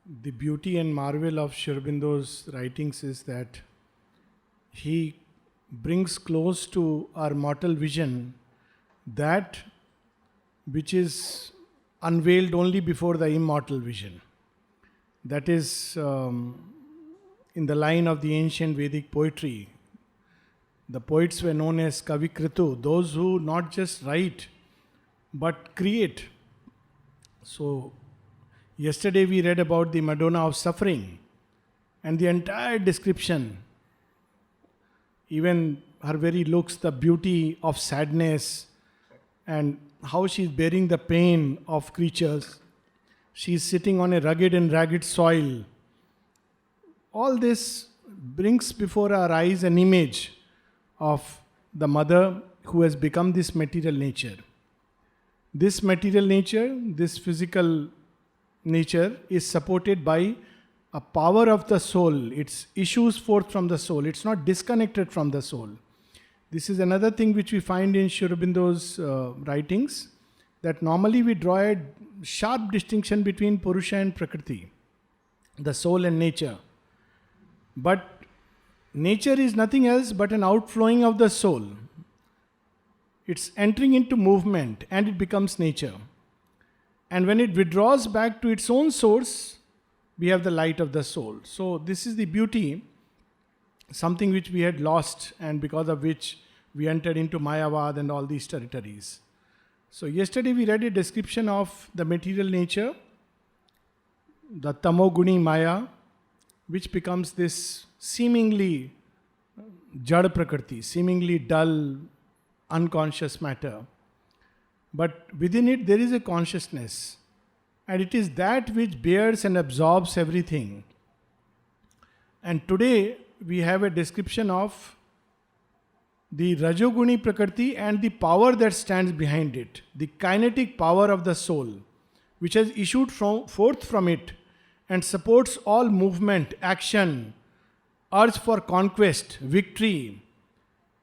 The beauty and marvel of Sri Aurobindo's writings is that he brings close to our mortal vision that which is unveiled only before the immortal vision. That is in the line of the ancient Vedic poetry. The poets were known as Kavikritu, those who not just write but create. So, yesterday we read about the Madonna of Suffering and the entire description, even her very looks, the beauty of sadness, and how she is bearing the pain of creatures. She is sitting on a rugged and ragged soil. All this brings before our eyes an image of the mother who has become this material nature. This material nature, this physical nature, is supported by a power of the soul. It issues forth from the soul. It's not disconnected from the soul. This is another thing which we find in Sri Aurobindo's writings, that normally we draw a sharp distinction between Purusha and Prakriti, the soul and nature. But nature is nothing else but an outflowing of the soul. It's entering into movement and it becomes nature. And when it withdraws back to its own source, we have the light of the soul. So this is the beauty, something which we had lost and because of which we entered into Mayavad and all these territories. So yesterday we read a description of the material nature, the Tamoguni Maya, which becomes this seemingly Jad Prakriti, seemingly dull, unconscious matter. But within it there is a consciousness, and it is that which bears and absorbs everything. And today we have a description of the Rajoguni Prakriti and the power that stands behind it, the kinetic power of the soul, which has issued forth from it and supports all movement, action, urge for conquest, victory,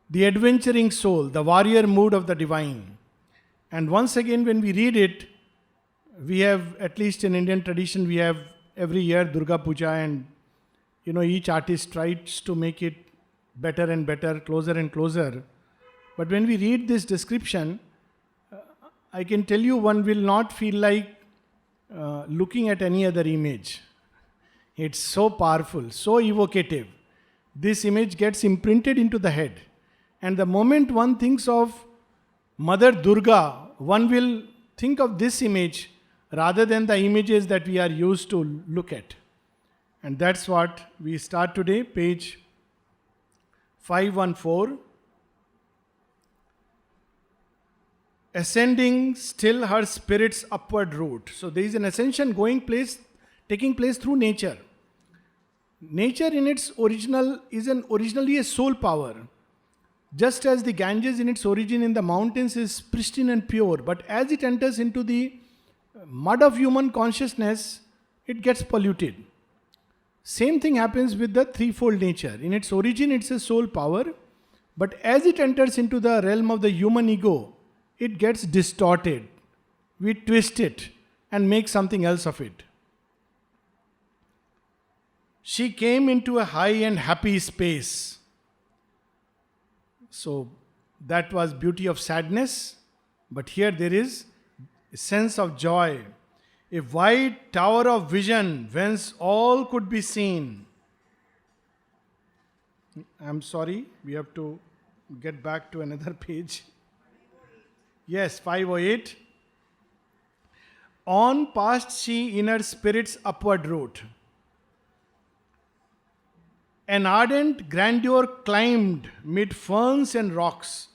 the adventuring soul, the warrior mood of the divine. And once again, when we read it, we have, at least in Indian tradition, we have every year Durga Puja, and each artist tries to make it better and better, closer and closer. But when we read this description, I can tell you one will not feel like looking at any other image. It's so powerful, so evocative. This image gets imprinted into the head. And the moment one thinks of Mother Durga, one will think of this image rather than the images that we are used to look at. And that's what we start today, page 514. Ascending still her spirit's upward route. So there is an ascension taking place through nature. Nature in its original is originally a soul power. Just as the Ganges in its origin in the mountains is pristine and pure, but as it enters into the mud of human consciousness, it gets polluted. Same thing happens with the threefold nature. In its origin, it's a soul power, but as it enters into the realm of the human ego, it gets distorted. We twist it and make something else of it. She came into a high and happy space. So that was beauty of sadness, but here there is a sense of joy. A wide tower of vision whence all could be seen. I'm sorry, we have to get back to another page. Yes, 508. On passed she in her spirit's upward route. An ardent grandeur climbed mid ferns and rocks.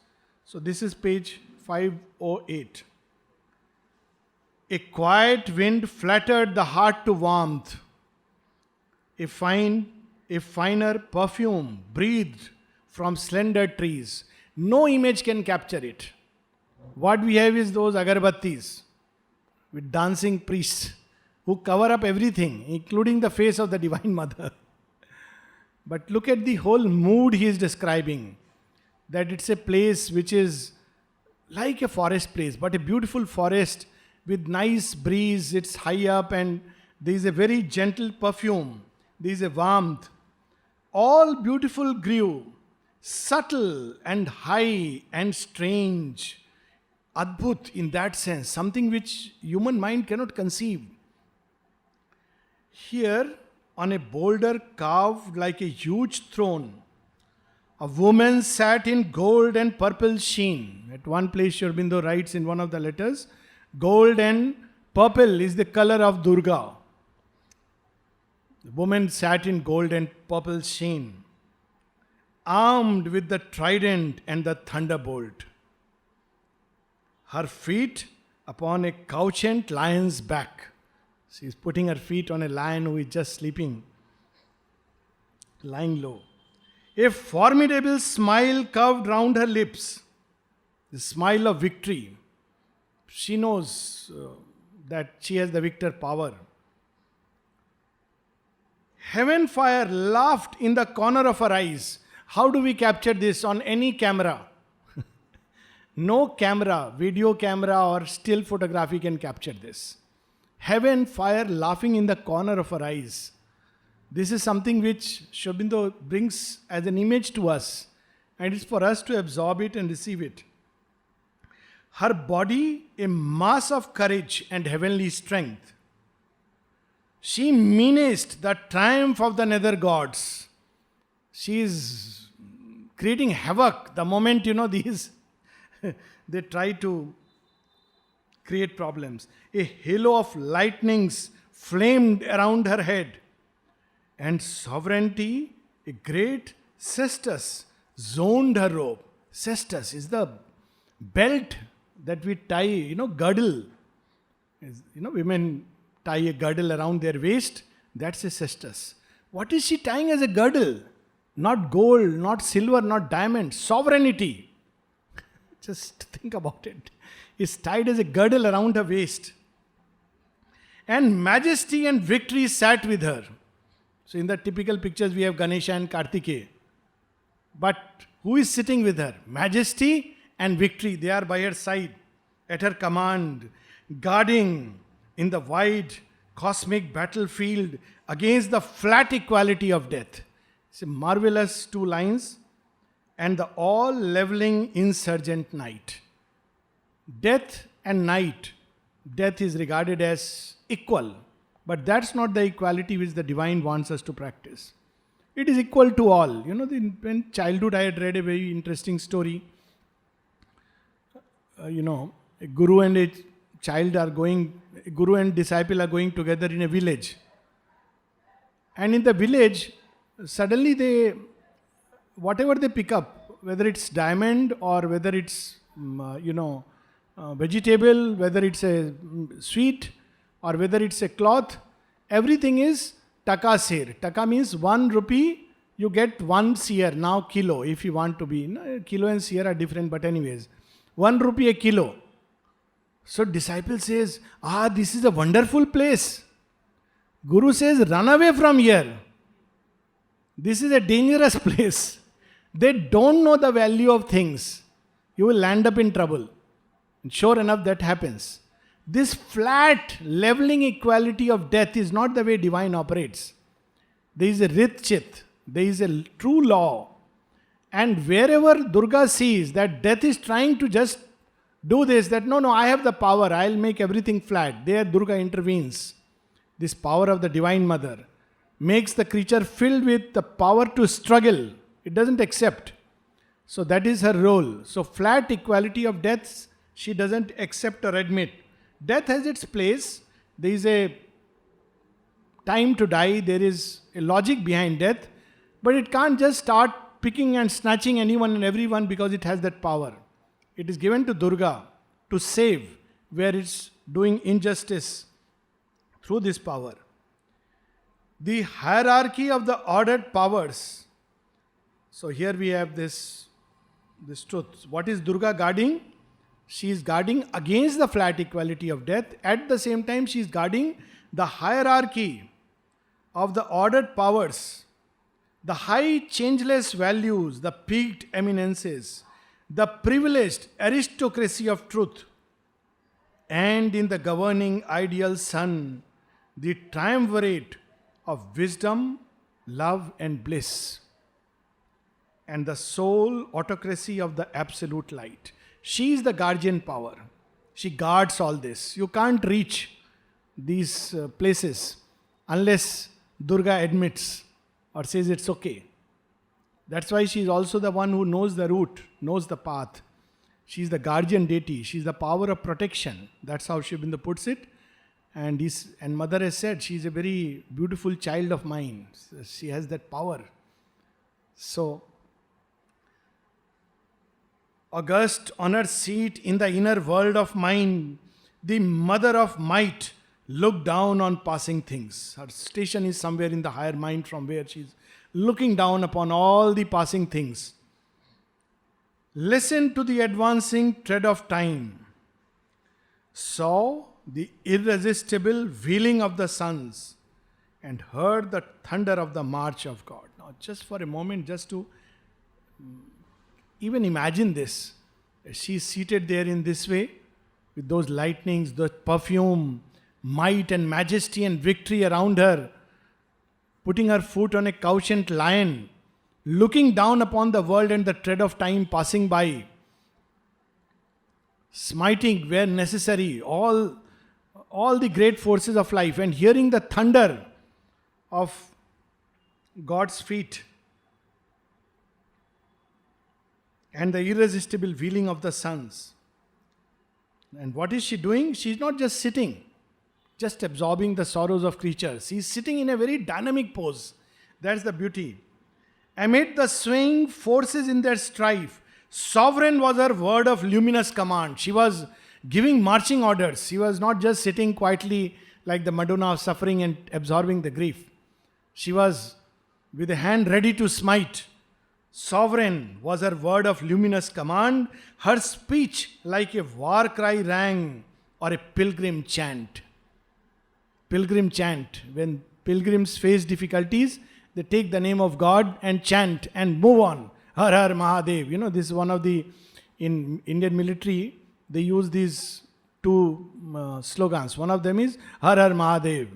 So this is page 508. A quiet wind flattered the heart to warmth. A finer perfume breathed from slender trees. No image can capture it. What we have is those agarbattis with dancing priests who cover up everything, including the face of the Divine Mother. But look at the whole mood he is describing. That it's a place which is like a forest place, but a beautiful forest with nice breeze. It's high up and There is a very gentle perfume. There is a warmth. All beautiful grew, subtle and high and strange. Adbhut in that sense, something which human mind cannot conceive. Here, on a boulder carved like a huge throne, a woman sat in gold and purple sheen. At one place, Sri Aurobindo writes in one of the letters, gold and purple is the color of Durga. The woman sat in gold and purple sheen, armed with the trident and the thunderbolt. Her feet upon a couchant lion's back. She is putting her feet on a lion who is just sleeping, lying low. A formidable smile curved round her lips, the smile of victory. She knows that she has the victor power. Heaven fire laughed in the corner of her eyes. How do we capture this on any camera? No camera, video camera or still photography can capture this. Heaven fire laughing in the corner of her eyes. This is something which Sri Aurobindo brings as an image to us, and it's for us to absorb it and receive it. Her body a mass of courage and heavenly strength. She menaced the triumph of the nether gods. She is creating havoc the moment, these they try to create problems. A halo of lightnings flamed around her head. And sovereignty, a great cestus, zoned her robe. Cestus is the belt that we tie, girdle. Women tie a girdle around their waist. That's a cestus. What is she tying as a girdle? Not gold, not silver, not diamond. Sovereignty. Just think about it. It's tied as a girdle around her waist. And majesty and victory sat with her. So in the typical pictures we have Ganesha and Kartikeya. But who is sitting with her? Majesty and victory. They are by her side, at her command, guarding in the wide cosmic battlefield against the flat equality of death. It's a marvelous two lines. And the all leveling insurgent night. Death and night. Death is regarded as equal. But that's not the equality which the divine wants us to practice. It is equal to all. In childhood I had read a very interesting story. A guru and a guru and disciple are going together in a village. And in the village, suddenly whatever they pick up, whether it's diamond or whether it's, vegetable, whether it's a sweet or whether it's a cloth, everything is taka ser. Taka means 1 rupee, you get 1 seer, now kilo if you want to be. Kilo and seer are different, but anyways, 1 rupee a kilo. So disciple says, this is a wonderful place. Guru says, run away from here. This is a dangerous place. They don't know the value of things. You will land up in trouble. And sure enough, that happens. This flat, leveling equality of death is not the way divine operates. There is a rit chit. There is a true law. And wherever Durga sees that death is trying to just do this, that no, I have the power, I'll make everything flat. There Durga intervenes. This power of the Divine Mother makes the creature filled with the power to struggle. It doesn't accept. So that is her role. So flat equality of deaths, she doesn't accept or admit. Death has its place. There is a time to die. There is a logic behind death. But it can't just start picking and snatching anyone and everyone because it has that power. It is given to Durga to save where it's doing injustice through this power. The hierarchy of the ordered powers. So here we have this truth. What is Durga guarding? She is guarding against the flat equality of death. At the same time, she is guarding the hierarchy of the ordered powers, the high changeless values, the peaked eminences, the privileged aristocracy of truth, and in the governing ideal sun, the triumvirate of wisdom, love, and bliss, and the sole autocracy of the absolute light. She is the guardian power. She guards all this. You can't reach these places unless Durga admits or says it's okay. That's why she is also the one who knows the route, knows the path. She is the guardian deity. She is the power of protection. That's how Sri Aurobindo puts it. And Mother has said, she is a very beautiful child of mine. She has that power. So, august on her seat in the inner world of mind, the mother of might looked down on passing things. Her station is somewhere in the higher mind from where she is looking down upon all the passing things. Listen to the advancing tread of time. Saw the irresistible wheeling of the suns and heard the thunder of the march of God. Now, just for a moment, just to even imagine this. She is seated there in this way, with those lightnings, the perfume, might and majesty and victory around her, putting her foot on a couchant lion, looking down upon the world and the tread of time passing by, smiting where necessary all the great forces of life, and hearing the thunder of God's feet and the irresistible wheeling of the suns. And what is she doing? She is not just sitting, just absorbing the sorrows of creatures. She is sitting in a very dynamic pose. That's the beauty. Amid the swaying forces in their strife, sovereign was her word of luminous command. She was giving marching orders. She was not just sitting quietly like the Madonna of suffering and absorbing the grief. She was with a hand ready to smite. Sovereign was her word of luminous command. Her speech like a war cry rang or a pilgrim chant. Pilgrim chant. When pilgrims face difficulties, they take the name of God and chant and move on. Har Har Mahadev. You know, this is one of the, in Indian military, they use these two slogans. One of them is Har Har Mahadev.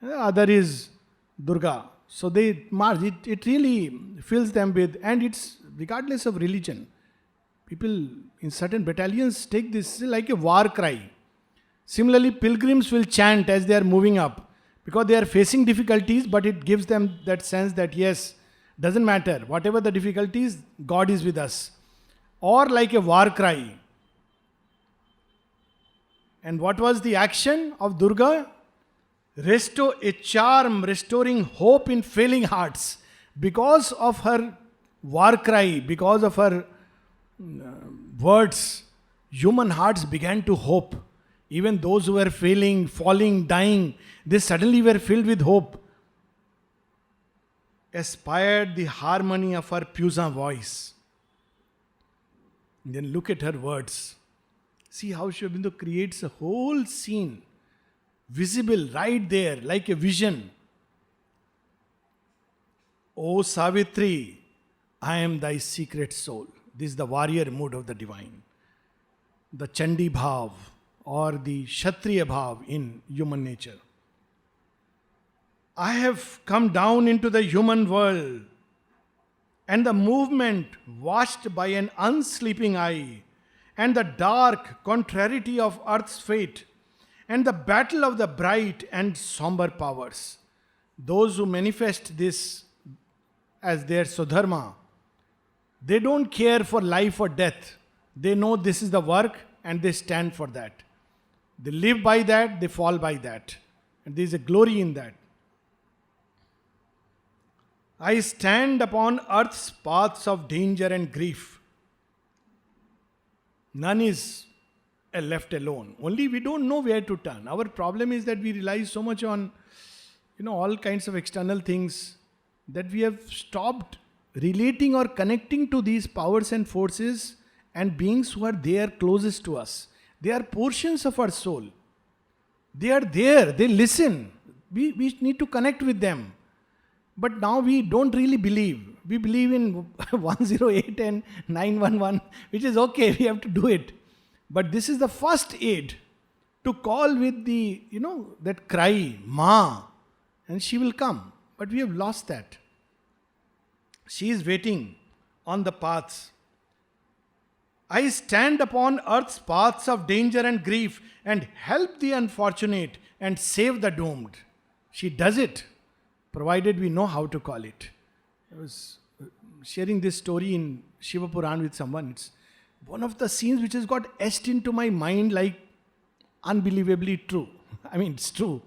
The other is Durga. So they march. It really fills them with, and it's regardless of religion. People in certain battalions take this like a war cry. Similarly, pilgrims will chant as they are moving up because they are facing difficulties, but it gives them that sense that yes, doesn't matter. Whatever the difficulties, God is with us. Or like a war cry. And what was the action of Durga? Restore a charm, restoring hope in failing hearts. Because of her war cry, because of her words, human hearts began to hope. Even those who were failing, falling, dying, they suddenly were filled with hope. Aspired the harmony of her puissant voice. And then look at her words. See how Sri Aurobindo creates a whole scene, visible right there, like a vision. O Savitri, I am thy secret soul. This is the warrior mood of the divine. The Chandi Bhav or the Kshatriya Bhav in human nature. I have come down into the human world, and the movement watched by an unsleeping eye, and the dark contrariety of earth's fate, and the battle of the bright and somber powers. Those who manifest this as their Swadharma, they don't care for life or death. They know this is the work and they stand for that. They live by that, they fall by that. And there is a glory in that. I stand upon earth's paths of danger and grief. None is left alone. Only we don't know where to turn. Our problem is that we rely so much on, all kinds of external things that we have stopped relating or connecting to these powers and forces and beings who are there closest to us. They are portions of our soul. They are there. They listen. We need to connect with them. But now we don't really believe. We believe in 108 and 911, which is okay. We have to do it. But this is the first aid to call with the, that cry, Ma, and she will come. But we have lost that. She is waiting on the paths. I stand upon earth's paths of danger and grief and help the unfortunate and save the doomed. She does it, provided we know how to call it. I was sharing this story in Shiva Puran with someone. It's one of the scenes which has got etched into my mind like unbelievably true. I mean, it's true.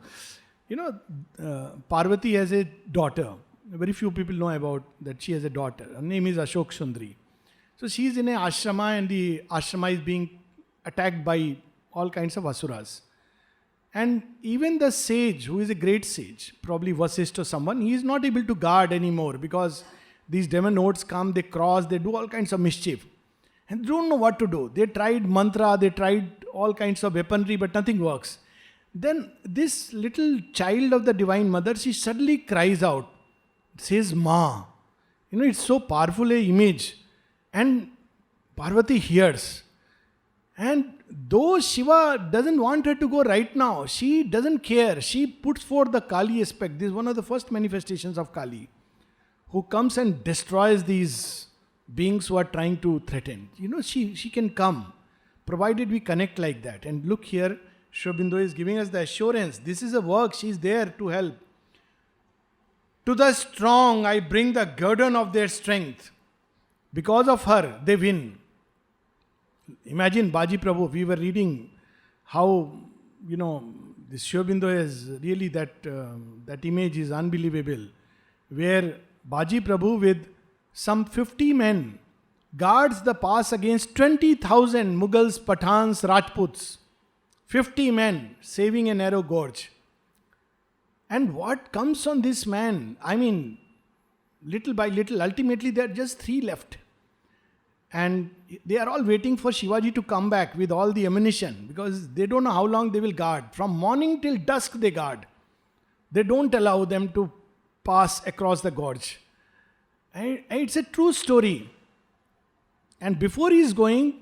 Parvati has a daughter. Very few people know about that she has a daughter. Her name is Ashok Sundari. So she is in a ashrama, and the ashrama is being attacked by all kinds of asuras. And even the sage, who is a great sage, probably Vasishtha or someone, he is not able to guard anymore because these demon nodes come, they cross, they do all kinds of mischief. And they don't know what to do. They tried mantra, they tried all kinds of weaponry, but nothing works. Then this little child of the Divine Mother, she suddenly cries out, says Ma. It's so powerful a image. And Parvati hears. And though Shiva doesn't want her to go right now, she doesn't care. She puts forth the Kali aspect. This is one of the first manifestations of Kali, who comes and destroys these beings who are trying to threaten. She can come, provided we connect like that. And look here, Sri Aurobindo is giving us the assurance. This is a work. She is there to help. To the strong, I bring the guerdon of their strength. Because of her, they win. Imagine Baji Prabhu. We were reading how, this Sri Aurobindo is really that image is unbelievable. Where Baji Prabhu with some 50 men guards the pass against 20,000 Mughals, Pathans, Rajputs. 50 men saving a narrow gorge. And what comes on this man? I mean, little by little, ultimately there are just 3 left. And they are all waiting for Shivaji to come back with all the ammunition, because they don't know how long they will guard. From morning till dusk they guard. They don't allow them to pass across the gorge. And it's a true story. And before he is going,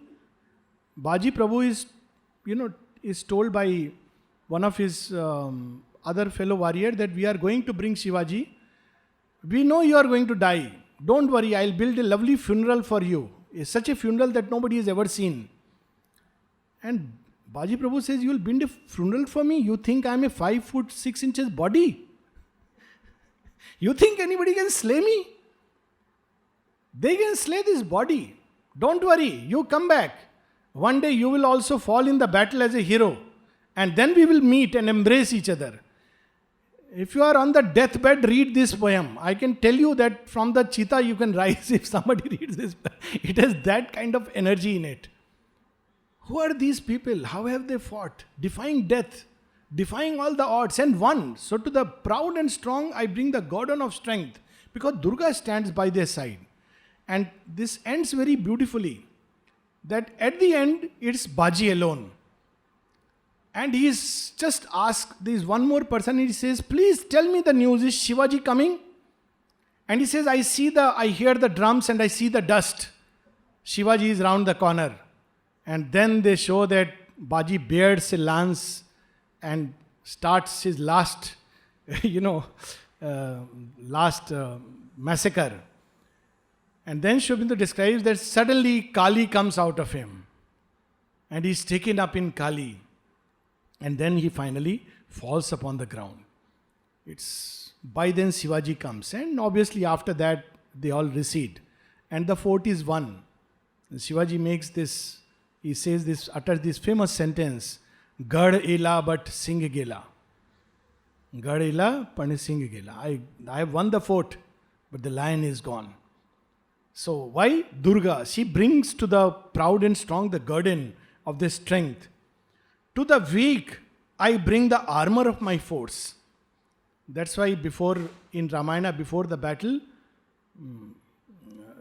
Baji Prabhu is told by one of his other fellow warrior that we are going to bring Shivaji. We know you are going to die. Don't worry, I'll build a lovely funeral for you. It's such a funeral that nobody has ever seen. And Baji Prabhu says, you will build a funeral for me? You think I'm a 5 foot 6 inches body? You think anybody can slay me? They can slay this body. Don't worry, you come back. One day you will also fall in the battle as a hero. And then we will meet and embrace each other. If you are on the deathbed, read this poem. I can tell you that from the cheetah you can rise if somebody reads this. It has that kind of energy in it. Who are these people? How have they fought? Defying death, defying all the odds, and won. So to the proud and strong, I bring the guerdon of strength, because Durga stands by their side. And this ends very beautifully. That at the end, it's Baji alone. And he's just asked, there is one more person, he says, please tell me the news, is Shivaji coming? And he says, I hear the drums and I see the dust. Shivaji is round the corner. And then they show that Baji bears a lance and starts his last massacre. And then Sri Aurobindo describes that suddenly Kali comes out of him. And he's taken up in Kali. And then he finally falls upon the ground. It's by then Shivaji comes. And obviously after that, they all recede. And the fort is won. And Shivaji makes this, he says this, utters this famous sentence, Gad ela but sing gela. Gad ela but sing gela. I have won the fort, but the lion is gone. So why Durga? She brings to the proud and strong the guerdon of their strength. To the weak, I bring the armor of my force. That's why in Ramayana, before the battle,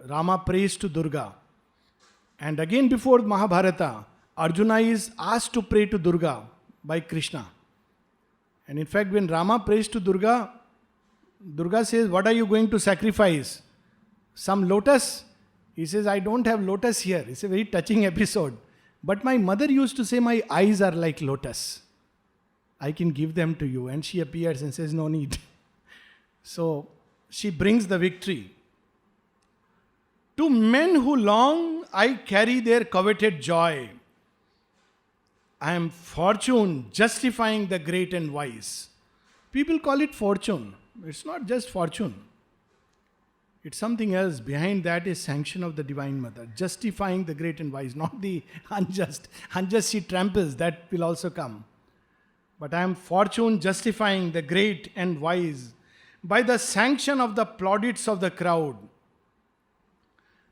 Rama prays to Durga. And again before Mahabharata, Arjuna is asked to pray to Durga by Krishna. And in fact, when Rama prays to Durga, Durga says, what are you going to sacrifice? Some lotus? He says, I don't have lotus here. It's a very touching episode. But my mother used to say, my eyes are like lotus. I can give them to you. And she appears and says, no need. So she brings the victory. To men who long, I carry their coveted joy. I am fortune justifying the great and wise. People call it fortune. It's not just fortune. It's something else. Behind that is sanction of the Divine Mother, justifying the great and wise, not the unjust. Unjust she tramples, that will also come. But I am fortune justifying the great and wise by the sanction of the plaudits of the crowd,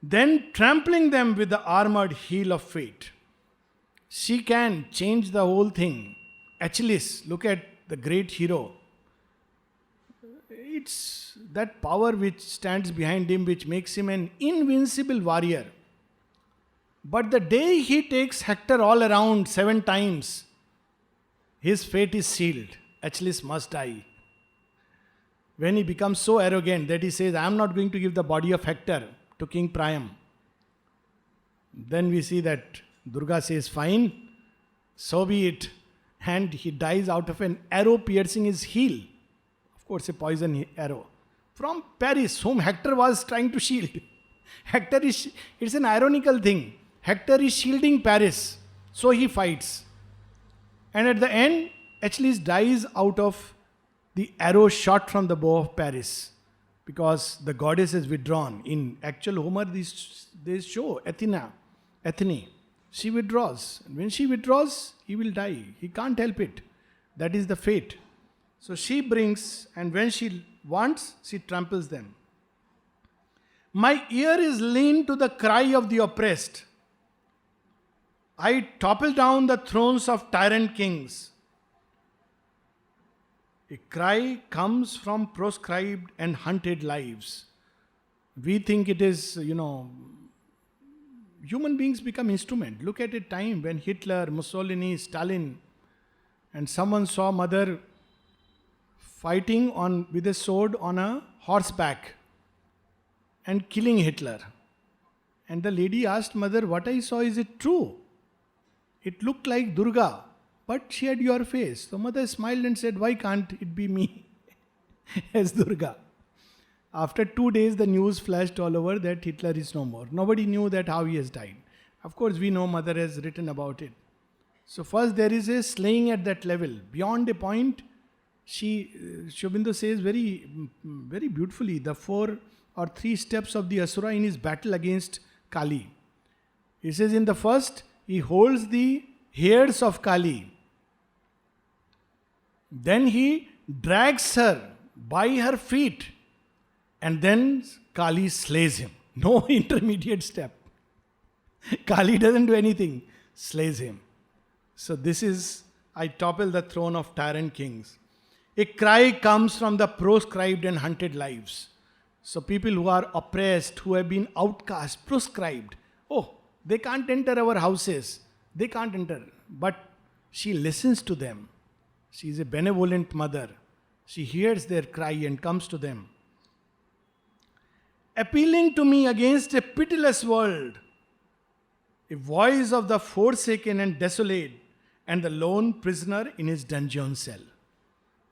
then trampling them with the armored heel of fate. She can change the whole thing. Achilles, look at the great hero. It's that power which stands behind him which makes him an invincible warrior. But the day he takes Hector all around 7 times, his fate is sealed. Achilles must die. When he becomes so arrogant that he says, I am not going to give the body of Hector to King Priam. Then we see that Durga says, fine, so be it. And he dies out of an arrow piercing his heel. Of course, a poison arrow. From Paris, whom Hector was trying to shield. It's an ironical thing. Hector is shielding Paris, so he fights. And at the end, Achilles dies out of the arrow shot from the bow of Paris. Because the goddess is withdrawn. In actual Homer, they show Athene. She withdraws. And when she withdraws, he will die. He can't help it. That is the fate. So she brings, and when she wants, she tramples them. My ear is lean to the cry of the oppressed. I topple down the thrones of tyrant kings. A cry comes from proscribed and hunted lives. We think it is, human beings become instrument. Look at a time when Hitler, Mussolini, Stalin, and someone saw mother fighting with a sword on a horseback and killing Hitler. And the lady asked mother, what I saw, is it true? It looked like Durga, but she had your face. So mother smiled and said, why can't it be me as Durga? After 2 days, the news flashed all over that Hitler is no more. Nobody knew that how he has died. Of course, we know mother has written about it. So first there is a slaying at that level. Beyond a point, Sri Aurobindo says very, very beautifully, the 4 or 3 steps of the Asura in his battle against Kali. He says in the first, he holds the hairs of Kali. Then he drags her by her feet. And then Kali slays him. No intermediate step. Kali doesn't do anything. Slays him. So this is, I topple the throne of tyrant kings. A cry comes from the proscribed and hunted lives. So people who are oppressed, who have been outcast, proscribed. Oh, they can't enter our houses. They can't enter. But she listens to them. She is a benevolent mother. She hears their cry and comes to them. Appealing to me against a pitiless world, a voice of the forsaken and desolate, and the lone prisoner in his dungeon cell.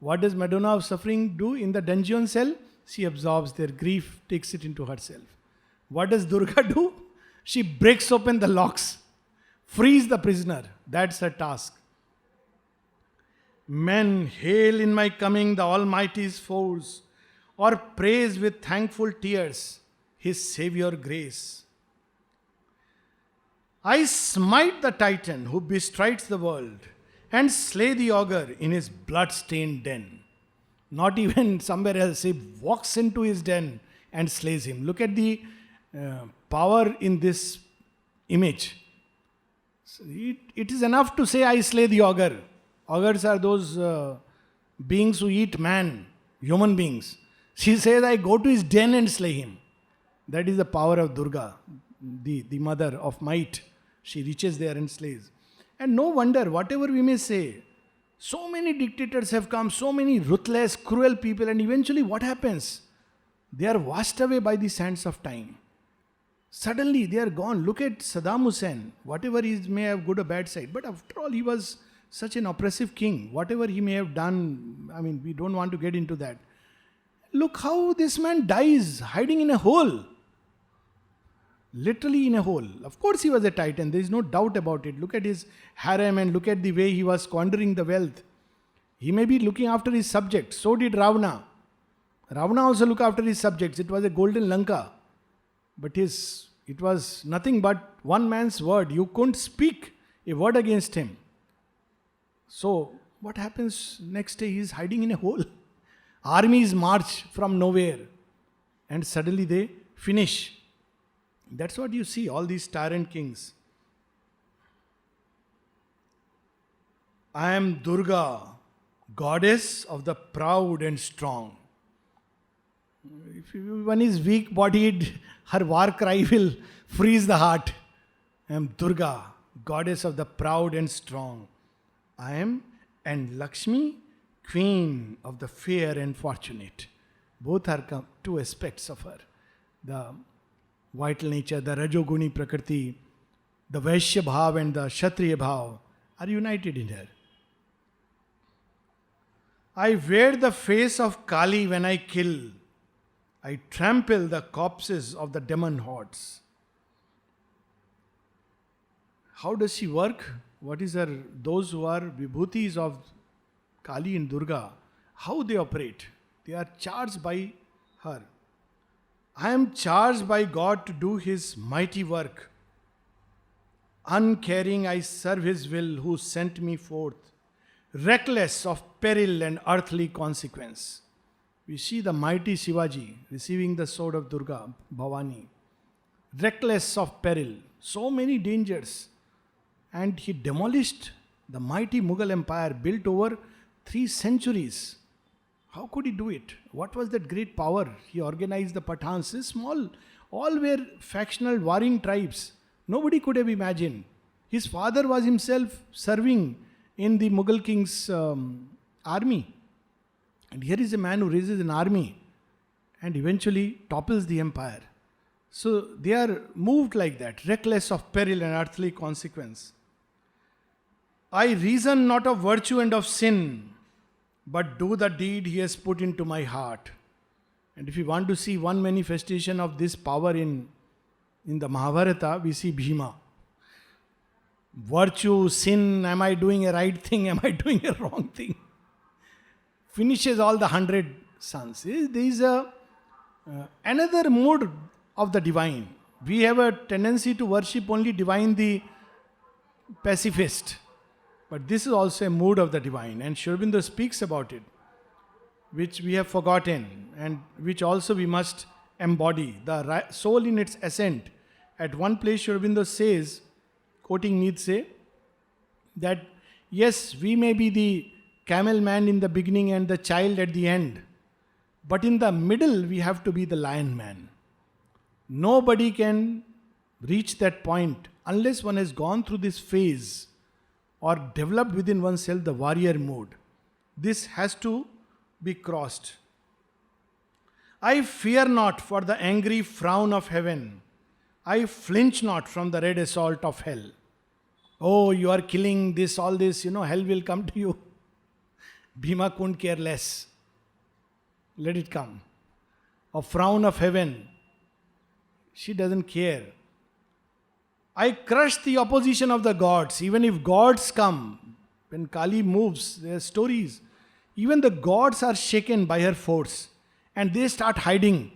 What does Madonna of Suffering do in the dungeon cell? She absorbs their grief, takes it into herself. What does Durga do? She breaks open the locks, frees the prisoner. That's her task. Men, hail in my coming the Almighty's foes, or praise with thankful tears His Savior grace. I smite the Titan who bestrides the world and slay the ogre in his blood-stained den. Not even somewhere else. He walks into his den and slays him. Look at the power in this image. So it is enough to say, I slay the ogre. Ogres are those beings who eat man, human beings. She says, I go to his den and slay him. That is the power of Durga, the mother of might. She reaches there and slays. And no wonder, whatever we may say, so many dictators have come, so many ruthless, cruel people, and eventually what happens? They are washed away by the sands of time. Suddenly they are gone. Look at Saddam Hussein. Whatever he may have good or bad side, but after all he was such an oppressive king, whatever he may have done, I mean, we don't want to get into that. Look how this man dies, hiding in a hole. Literally in a hole. Of course he was a titan, there is no doubt about it. Look at his harem and look at the way he was squandering the wealth. He may be looking after his subjects. So did Ravana. Ravana also looked after his subjects. It was a golden Lanka. But it was nothing but one man's word. You couldn't speak a word against him. So what happens next day? He is hiding in a hole. Armies march from nowhere. And suddenly they finish. That's what you see, all these tyrant kings. I am Durga, goddess of the proud and strong. If one is weak-bodied, her war cry will freeze the heart. I am Durga, goddess of the proud and strong. I am, and Lakshmi, queen of the fair and fortunate. Both are two aspects of her. The vital nature, the Rajoguni Prakriti, the Vaishya Bhav and the Kshatriya Bhav are united in her. I wear the face of Kali when I kill. I trample the corpses of the demon hordes. How does she work? What is her, those who are vibhutis of Kali and Durga, how they operate? They are charged by her. I am charged by God to do His mighty work. Uncaring, I serve His will who sent me forth, reckless of peril and earthly consequence. We see the mighty Shivaji receiving the sword of Durga, Bhavani, reckless of peril, so many dangers. And he demolished the mighty Mughal empire built over 3 centuries. How could he do it? What was that great power? He organized the Pathans, small, all were factional warring tribes. Nobody could have imagined. His father was himself serving in the Mughal king's army. And here is a man who raises an army and eventually topples the empire. So they are moved like that, reckless of peril and earthly consequence. I reason not of virtue and of sin, but do the deed He has put into my heart. And if you want to see one manifestation of this power in the Mahabharata, we see Bhima. Virtue, sin, am I doing a right thing, am I doing a wrong thing? Finishes all the 100 sons. There is another mood of the divine. We have a tendency to worship only divine, the pacifist. But this is also a mood of the divine, and Sri Aurobindo speaks about it, which we have forgotten and which also we must embody. The soul in its ascent. At one place Sri Aurobindo says, quoting Nietzsche, that yes, we may be the camel man in the beginning and the child at the end, but in the middle we have to be the lion man. Nobody can reach that point unless one has gone through this phase or developed within oneself the warrior mood. This has to be crossed. I fear not for the angry frown of heaven. I flinch not from the red assault of hell. Oh, you are killing this, all this, hell will come to you. Bhima couldn't care less. Let it come. A frown of heaven. She doesn't care. I crush the opposition of the gods. Even if gods come, when Kali moves, there are stories. Even the gods are shaken by her force. And they start hiding.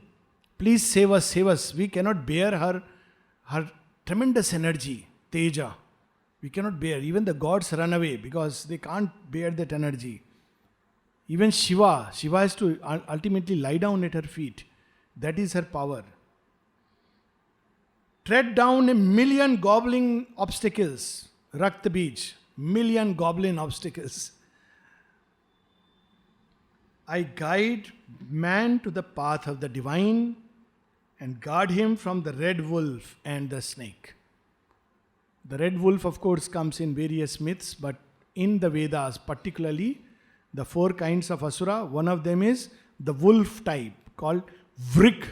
Please save us, save us. We cannot bear her tremendous energy, Teja. We cannot bear. Even the gods run away because they can't bear that energy. Even Shiva has to ultimately lie down at her feet. That is her power. Tread down 1,000,000 gobbling obstacles. Rakta Bij. 1,000,000 goblin obstacles. I guide man to the path of the divine and guard him from the red wolf and the snake. The red wolf, of course, comes in various myths, but in the Vedas, particularly the 4 kinds of asura, one of them is the wolf type called Vrik.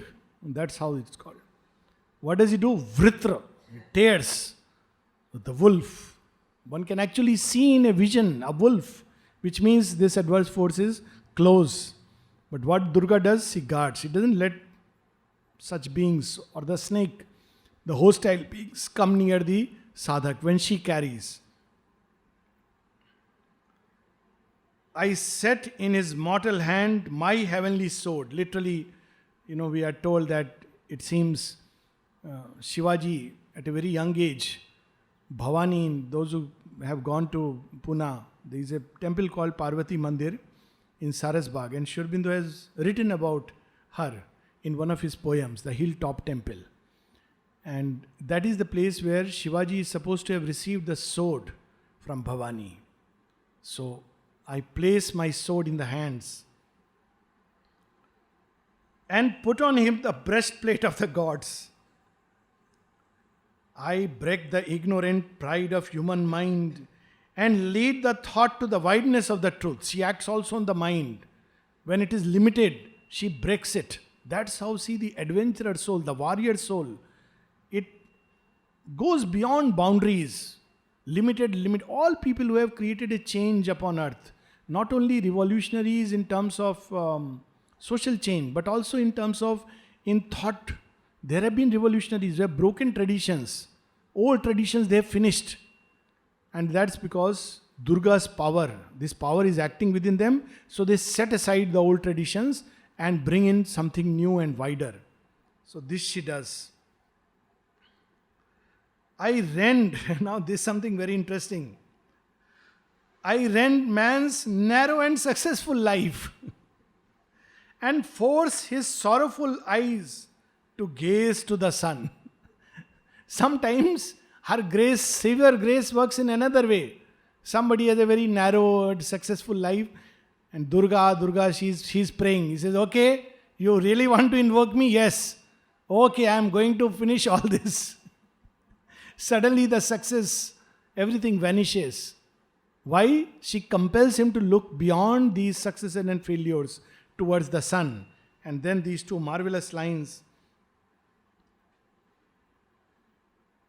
That's how it's called. What does he do? Vritra. He tears. The wolf. One can actually see in a vision a wolf, which means this adverse force is close. But what Durga does, she guards. She doesn't let such beings or the snake, the hostile beings, come near the sadhak when she carries. I set in his mortal hand my heavenly sword. Literally, we are told that it seems Shivaji, at a very young age, Bhavani, those who have gone to Pune, there is a temple called Parvati Mandir in Sarasbag, and Sri Aurobindo has written about her in one of his poems, the Hilltop Temple. And that is the place where Shivaji is supposed to have received the sword from Bhavani. So I place my sword in the hands and put on him the breastplate of the gods. I break the ignorant pride of human mind and lead the thought to the wideness of the truth. She acts also on the mind. When it is limited, she breaks it. That's how, see, the adventurer soul, the warrior soul, it goes beyond boundaries, limit. All people who have created a change upon earth, not only revolutionaries in terms of social change, but also in terms of in thought. There have been revolutionaries who have broken traditions. Old traditions they have finished. And that's because Durga's power, this power is acting within them. So they set aside the old traditions and bring in something new and wider. So this she does. I rend, now this is something very interesting. I rend man's narrow and successful life and force his sorrowful eyes to gaze to the sun. Sometimes her grace, severe grace, works in another way. Somebody has a very narrow, successful life, and Durga, she's praying. He says, okay, you really want to invoke me? Yes. Okay, I am going to finish all this. Suddenly the success, everything vanishes. Why? She compels him to look beyond these successes and failures towards the sun. And then these two marvelous lines,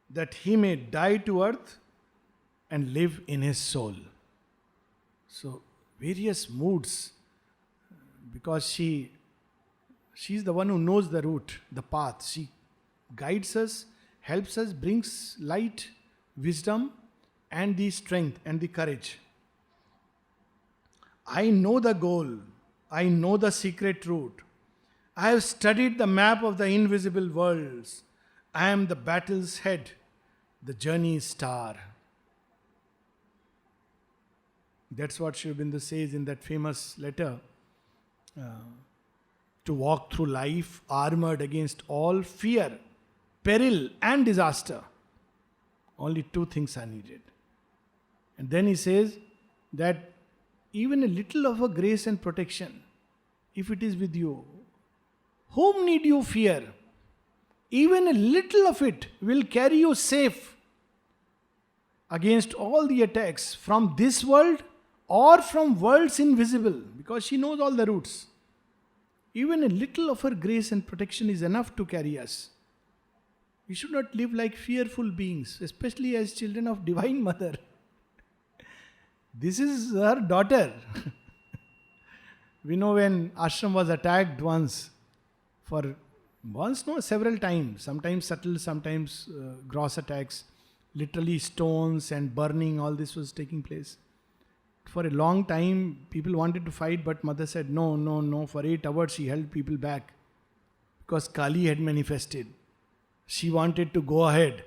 that he may die to earth and live in his soul. So, various moods, because she's the one who knows the route, the path. She guides us, helps us, brings light, wisdom, and the strength and the courage. I know the goal. I know the secret route. I have studied the map of the invisible worlds. I am the battle's head, the journey's star. That's what Sri Aurobindo says in that famous letter. To walk through life armored against all fear, peril and disaster. Only two things are needed. And then he says that even a little of a grace and protection, if it is with you, whom need you fear? Even a little of it will carry you safe against all the attacks from this world or from worlds invisible, because she knows all the routes. Even a little of her grace and protection is enough to carry us. We should not live like fearful beings, especially as children of Divine Mother. This is her daughter. We know when ashram was attacked several times. Sometimes subtle, sometimes gross attacks. Literally stones and burning, all this was taking place. For a long time, people wanted to fight, but mother said, no. For 8 hours, she held people back. Because Kali had manifested. She wanted to go ahead.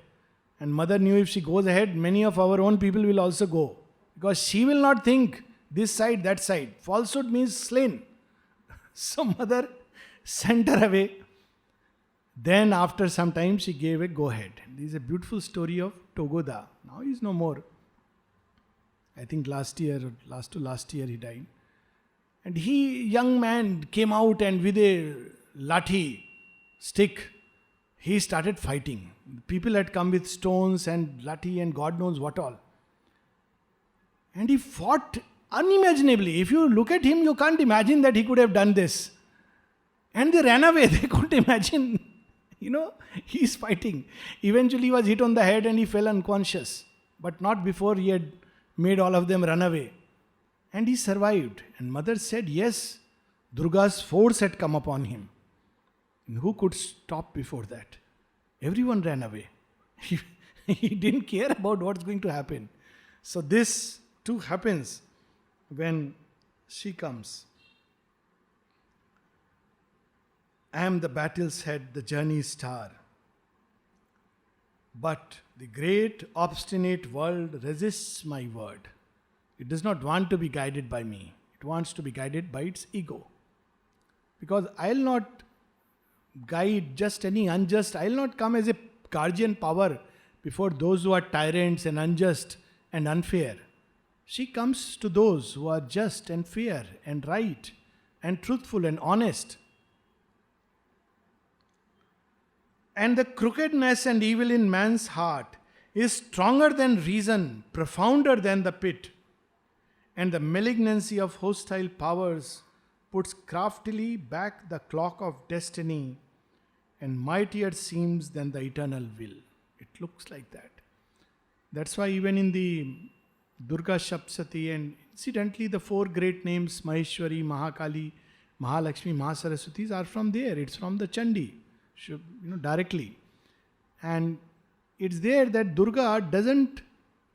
And mother knew if she goes ahead, many of our own people will also go. Because she will not think this side, that side. Falsehood means slain. So mother sent her away. Then after some time, she gave a go-ahead. This is a beautiful story of Togoda. Now he is no more. I think last year he died. And young man, came out and with a lathi, stick, he started fighting. People had come with stones and lathi and God knows what all. And he fought unimaginably. If you look at him, you can't imagine that he could have done this. And they ran away. They couldn't imagine. He's fighting. Eventually he was hit on the head and he fell unconscious. but not before he had made all of them run away. And he survived. And mother said, yes, Durga's force had come upon him. And who could stop before that? Everyone ran away. He didn't care about what's going to happen. So this too happens when she comes. I am the battle's head, the journey's star. But the great obstinate world resists my word. It does not want to be guided by me. It wants to be guided by its ego. Because I'll not guide just any unjust. I'll not come as a guardian power before those who are tyrants and unjust and unfair. She comes to those who are just and fair and right and truthful and honest. And the crookedness and evil in man's heart is stronger than reason, profounder than the pit. And the malignancy of hostile powers puts craftily back the clock of destiny, and mightier seems than the eternal will. It looks like that. That's why even in the Durga Shapsati, and incidentally the four great names Maheshwari, Mahakali, Mahalakshmi, Mahasaraswatis are from there. It's from the Chandi, directly. And it's there that Durga doesn't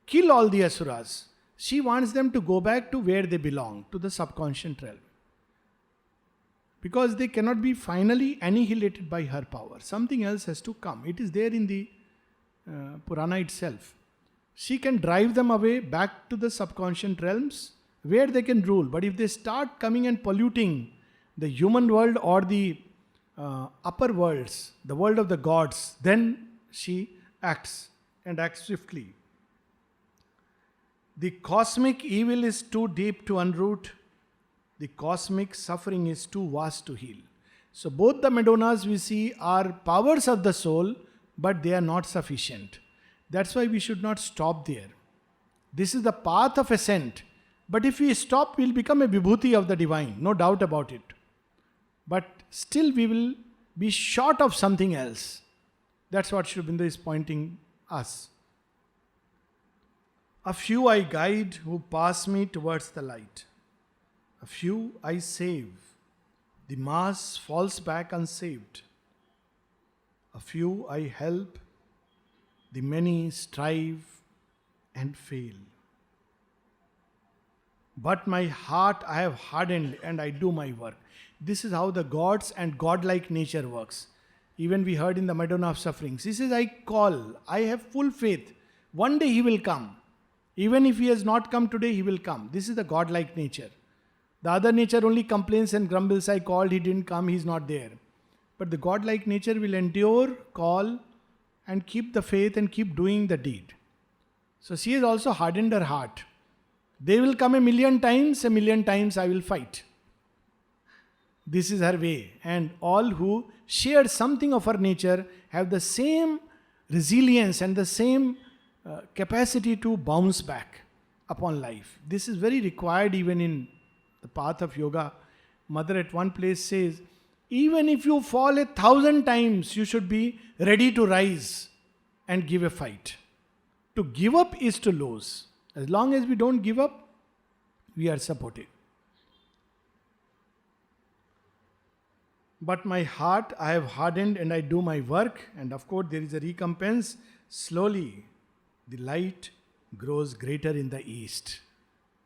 kill all the asuras. She wants them to go back to where they belong, to the subconscious realm. Because they cannot be finally annihilated by her power. Something else has to come. It is there in the Purana itself. She can drive them away back to the subconscious realms where they can rule. But if they start coming and polluting the human world or the upper worlds, the world of the gods, then she acts and acts swiftly. The cosmic evil is too deep to unroot. The cosmic suffering is too vast to heal. So both the Madonnas we see are powers of the soul, but they are not sufficient. That's why we should not stop there. This is the path of ascent. But if we stop, we'll become a vibhuti of the divine, no doubt about it. But still we will be short of something else. That's what Sri Aurobindo is pointing us. A few I guide who pass me towards the light. A few I save. The mass falls back unsaved. A few I help. The many strive and fail. But my heart I have hardened and I do my work. This is how the gods and godlike nature works. Even we heard in the Madonna of Sufferings. He says, I call, I have full faith. One day he will come. Even if he has not come today, he will come. This is the godlike nature. The other nature only complains and grumbles, I called, he didn't come, he's not there. But the godlike nature will endure, call, and keep the faith and keep doing the deed. So she has also hardened her heart. They will come a million times I will fight. This is her way. And all who share something of her nature have the same resilience and the same capacity to bounce back upon life. This is very required even in the path of yoga. Mother at one place says, even if you fall 1,000 times, you should be ready to rise and give a fight. To give up is to lose. As long as we don't give up, we are supported. But my heart I have hardened and I do my work, and of course there is a recompense. Slowly the light grows greater in the east.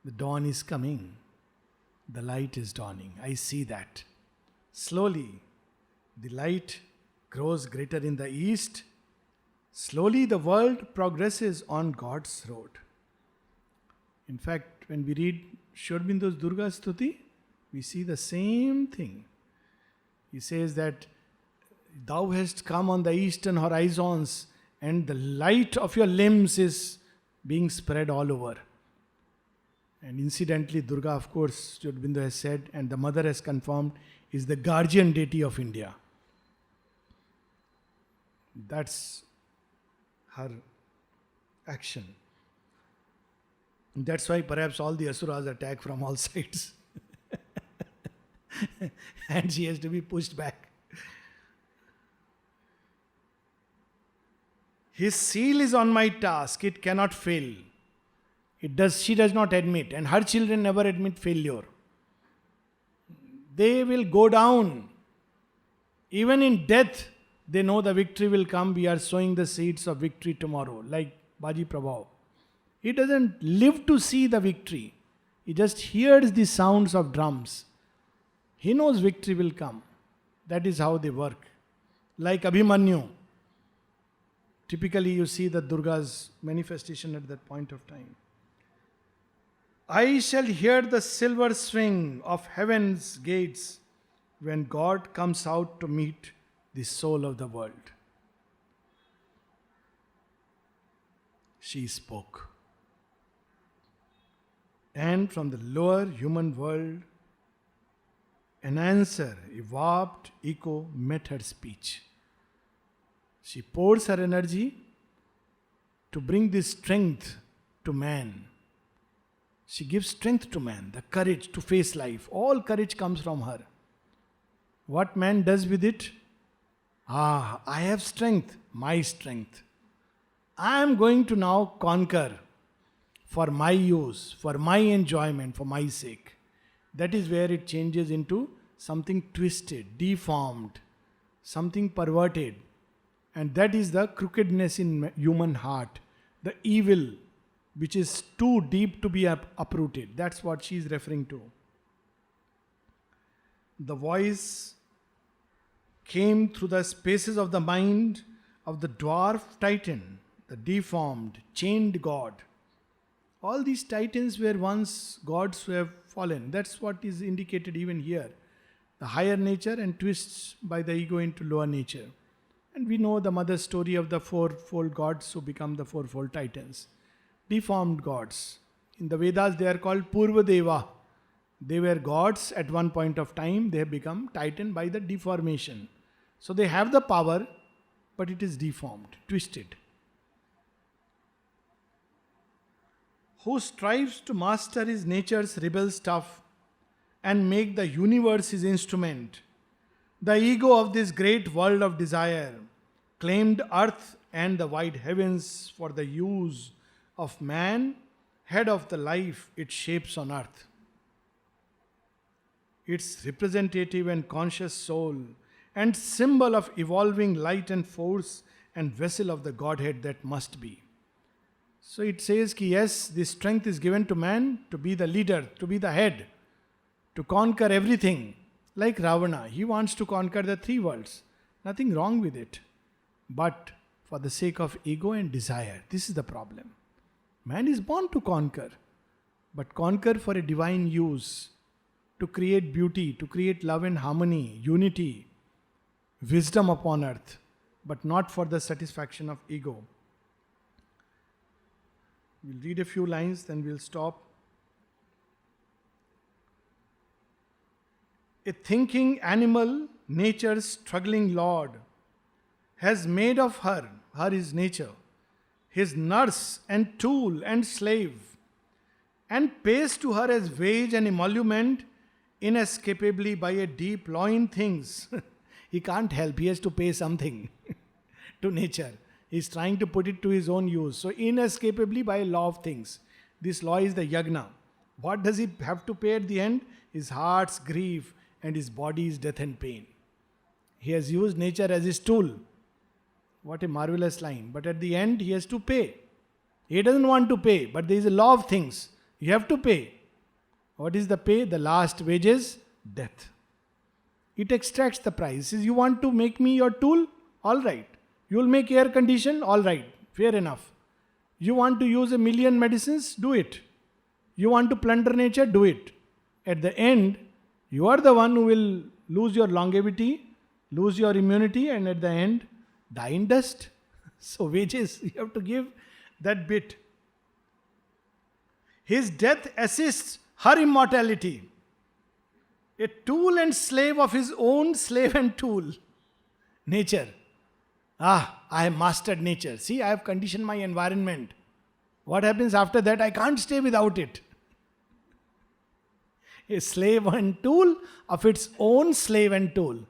The dawn is coming. The light is dawning. I see that. Slowly the light grows greater in the east. Slowly the world progresses on God's road. In fact, when we read Sri Aurobindo's Durga Stuti, we see the same thing. He says that thou hast come on the eastern horizons and the light of your limbs is being spread all over. And incidentally, Durga, of course, Sri Aurobindo has said, and the mother has confirmed, is the guardian deity of India. That's her action. And that's why perhaps all the asuras attack from all sides. And she has to be pushed back. His seal is on my task, it cannot fail. She does not admit, and her children never admit failure. They will go down. Even in death, they know the victory will come. We are sowing the seeds of victory tomorrow, like Baji Prabhu. He doesn't live to see the victory. He just hears the sounds of drums. He knows victory will come. That is how they work. Like Abhimanyu. Typically you see the Durga's manifestation at that point of time. I shall hear the silver swing of heaven's gates when God comes out to meet the soul of the world. She spoke. And from the lower human world, an answer, a warped echo met her speech. She pours her energy to bring this strength to man. She gives strength to man, the courage to face life. All courage comes from her. What man does with it? I have strength, my strength. I am going to now conquer for my use, for my enjoyment, for my sake. That is where it changes into something twisted, deformed, something perverted. And that is the crookedness in human heart, the evil which is too deep to be uprooted. That's what she is referring to. The voice came through the spaces of the mind of the dwarf titan, the deformed, chained god. All these titans were once gods who have fallen. That's what is indicated even here. The higher nature and twists by the ego into lower nature. And we know the mother story of the fourfold gods who become the fourfold titans. Deformed gods. In the Vedas they are called Purva Deva. They were gods at one point of time. They have become titan by the deformation. So they have the power, but it is deformed, twisted. Who strives to master his nature's rebel stuff and make the universe his instrument. The ego of this great world of desire claimed earth and the wide heavens for the use of man, head of the life it shapes on earth. Its representative and conscious soul and symbol of evolving light and force and vessel of the Godhead that must be. So it says that yes, this strength is given to man to be the leader, to be the head, to conquer everything. Like Ravana, he wants to conquer the three worlds. Nothing wrong with it. But for the sake of ego and desire, this is the problem. Man is born to conquer, but conquer for a divine use, to create beauty, to create love and harmony, unity, wisdom upon earth, but not for the satisfaction of ego. We'll read a few lines, then we'll stop. A thinking animal, nature's struggling lord, has made of her is nature, his nurse and tool and slave, and pays to her as wage and emolument inescapably by a deep law in things. He can't help, he has to pay something to nature. He's trying to put it to his own use. So inescapably by a law of things. This law is the yagna. What does he have to pay at the end? His heart's grief and his body's death and pain. He has used nature as his tool. What a marvelous line. But at the end he has to pay. He doesn't want to pay, but there is a law of things. You have to pay. What is the pay? The last wages? Death. It extracts the price. Says, you want to make me your tool? All right. You will make air condition? All right. Fair enough. You want to use 1,000,000 medicines? Do it. You want to plunder nature? Do it. At the end, you are the one who will lose your longevity, lose your immunity, and at the end, die in dust. So wages, you have to give that bit. His death assists her immortality. A tool and slave of his own slave and tool. Nature. I have mastered nature. See, I have conditioned my environment. What happens after that? I can't stay without it. A slave and tool of its own slave and tool.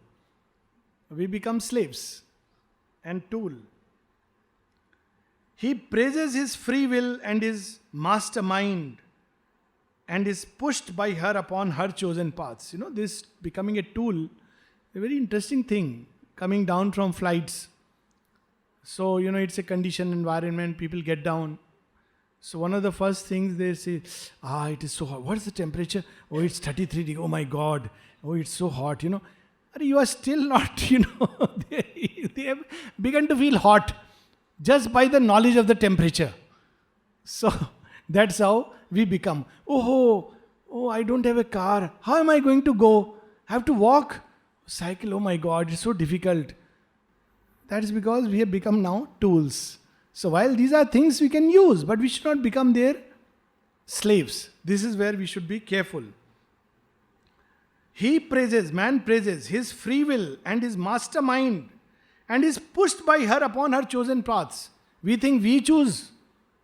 We become slaves and tool. He praises his free will and his mastermind and is pushed by her upon her chosen paths. This becoming a tool, a very interesting thing, coming down from flights. So, it's a conditioned environment, people get down. So one of the first things they say, it is so hot. What is the temperature? Oh, it's 33 degrees. Oh my God. Oh, it's so hot, You are still not, they have begun to feel hot just by the knowledge of the temperature. So that's how we become. Oh, I don't have a car. How am I going to go? I have to walk? Cycle? Oh my God, it's so difficult. That is because we have become now tools. So while these are things we can use, but we should not become their slaves. This is where we should be careful. Man praises his free will and his mastermind and is pushed by her upon her chosen paths. We think we choose,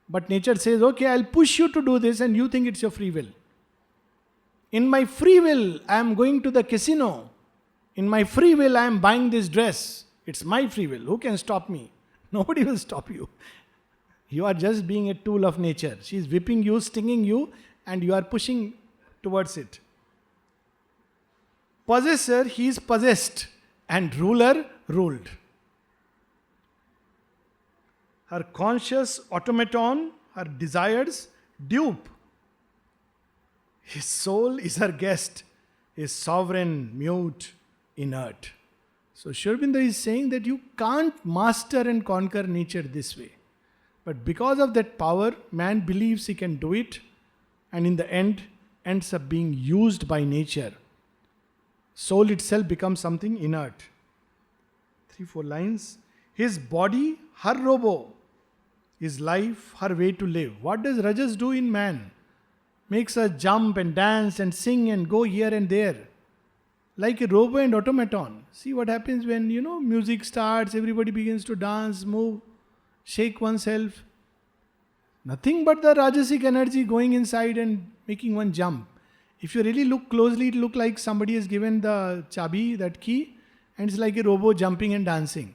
but nature says, okay, I'll push you to do this, and you think it's your free will. In my free will, I am going to the casino. In my free will, I am buying this dress. It's my free will. Who can stop me? Nobody will stop you. You are just being a tool of nature. She is whipping you, stinging you, and you are pushing towards it. Possessor, he is possessed, and ruler, ruled. Her conscious automaton, her desires, dupe. His soul is her guest, his sovereign, mute, inert. So Sri Aurobindo is saying that you can't master and conquer nature this way. But because of that power, man believes he can do it, and in the end ends up being used by nature. Soul itself becomes something inert. 3-4 lines. His body, her robo. His life, her way to live. What does Rajas do in man? Makes us jump and dance and sing and go here and there. Like a robo and automaton. See what happens when, music starts, everybody begins to dance, move, shake oneself. Nothing but the Rajasic energy going inside and making one jump. If you really look closely, it looks like somebody has given the chabi, that key, and it's like a robo jumping and dancing.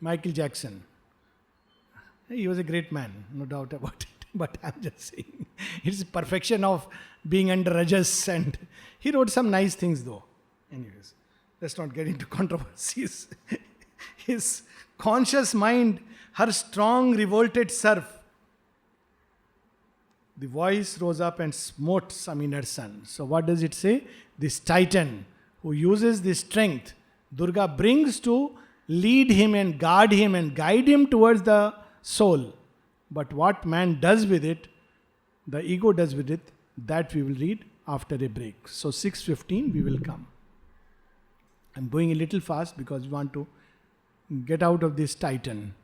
Michael Jackson. He was a great man, no doubt about it. But I'm just saying, it's perfection of being under Rajas, and he wrote some nice things though. Anyways, let's not get into controversies. His conscious mind, her strong revolted serf. The voice rose up and smote some inner sun. So what does it say? This Titan who uses this strength, Durga brings to lead him and guard him and guide him towards the soul. But what man does with it, the ego does with it, that we will read after a break. So 6:15 we will come. I'm going a little fast because we want to get out of this Titan.